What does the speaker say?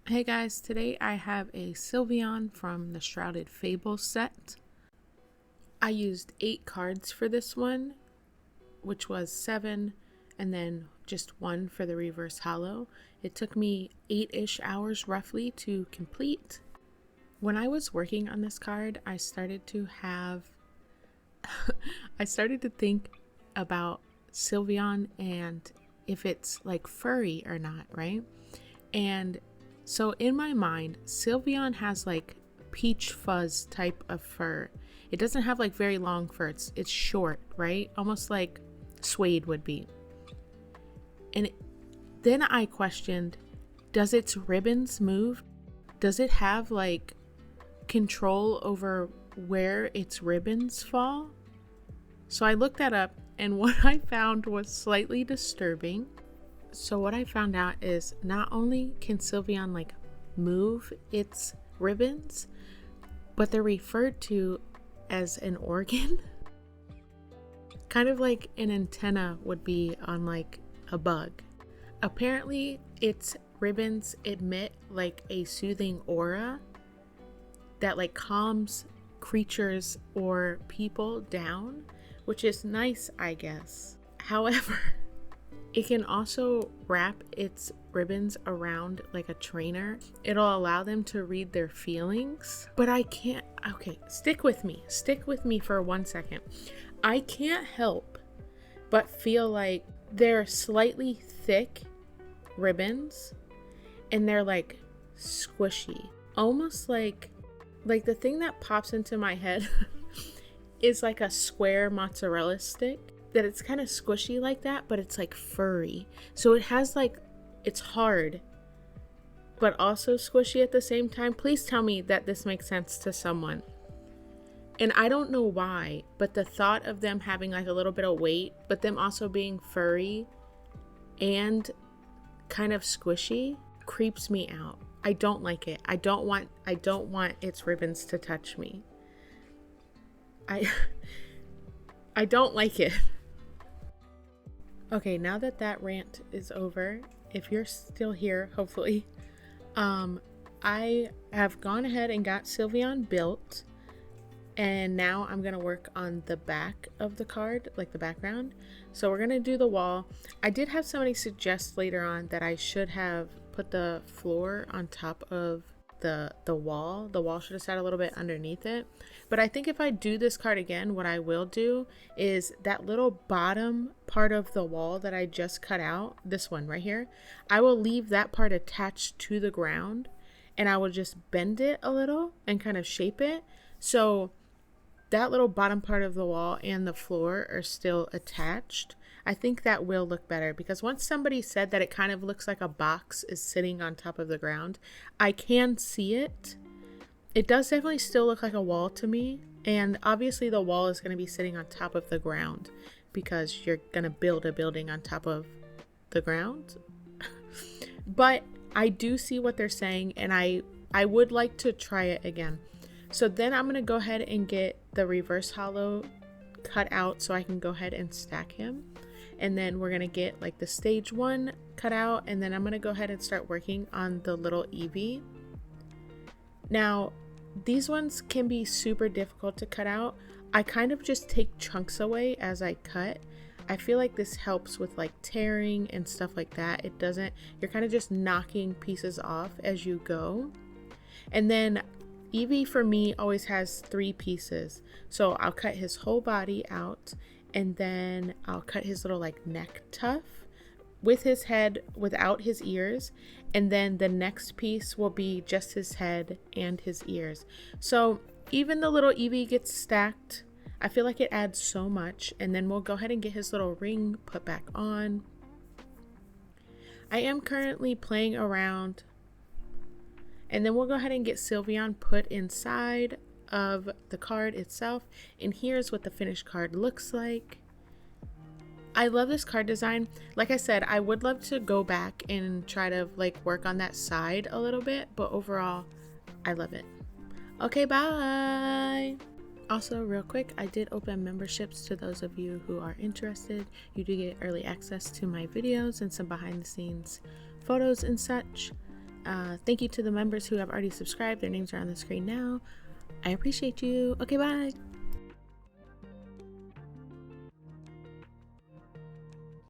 Hey guys, today I have a Sylveon from the Shrouded Fable set. I used 8 cards for this one, which was 7 and then just 1 for the reverse holo. It took me 8-ish hours roughly to complete. When I was working on this card, I started to think about Sylveon and if it's like furry or not, right? And so in my mind, Sylveon has like peach fuzz type of fur. It doesn't have like very long fur. It's short, right? Almost like suede would be. And then I questioned, does its ribbons move? Does it have like control over where its ribbons fall? So I looked that up and what I found was slightly disturbing. So what I found out is not only can Sylveon like move its ribbons, but they're referred to as an organ. Kind of like an antenna would be on like a bug. Apparently its ribbons emit like a soothing aura that like calms creatures or people down, which is nice, I guess. However, it can also wrap its ribbons around like a trainer. It'll allow them to read their feelings. But I can't, okay, stick with me for 1 second. I can't help but feel like they're slightly thick ribbons and they're like squishy. Almost like the thing that pops into my head is like a square mozzarella stick. That it's kind of squishy like that, but it's like furry. So it has like, it's hard, but also squishy at the same time. Please tell me that this makes sense to someone. And I don't know why, but the thought of them having like a little bit of weight, but them also being furry and kind of squishy creeps me out. I don't like it. I don't want its ribbons to touch me. I don't like it. Okay, now that rant is over, if you're still here, hopefully, I have gone ahead and got Sylveon built, and now I'm going to work on the back of the card, like the background. So we're going to do the wall. I did have somebody suggest later on that I should have put the floor on top of the wall. The wall should have sat a little bit underneath it. But I think if I do this card again, what I will do is that little bottom part of the wall that I just cut out, this one right here, I will leave that part attached to the ground and I will just bend it a little and kind of shape it. So that little bottom part of the wall and the floor are still attached. I think that will look better because once somebody said that it kind of looks like a box is sitting on top of the ground, I can see it. It does definitely still look like a wall to me. And obviously the wall is going to be sitting on top of the ground because you're going to build a building on top of the ground. But I do see what they're saying and I would like to try it again. So then I'm going to go ahead and get the reverse holo cut out so I can go ahead and stack him. And then we're going to get like the stage 1 cut out. And then I'm going to go ahead and start working on the little Eevee. Now, these ones can be super difficult to cut out. I kind of just take chunks away as I cut. I feel like this helps with like tearing and stuff like that. It doesn't, you're kind of just knocking pieces off as you go. And then Eevee for me always has 3 pieces. So I'll cut his whole body out and then I'll cut his little like neck tuft with his head without his ears. And then the next piece will be just his head and his ears. So even the little Eevee gets stacked. I feel like it adds so much. And then we'll go ahead and get his little ring put back on. I am currently playing around. And then we'll go ahead and get Sylveon put inside of the card itself. And here's what the finished card looks like. I love this card design. Like I said, I would love to go back and try to like work on that side a little bit. But overall, I love it. Okay, bye. Also, real quick, I did open memberships to those of you who are interested. You do get early access to my videos and some behind the scenes photos and such. Thank you to the members who have already subscribed. Their names are on the screen now. I appreciate you. Okay, bye.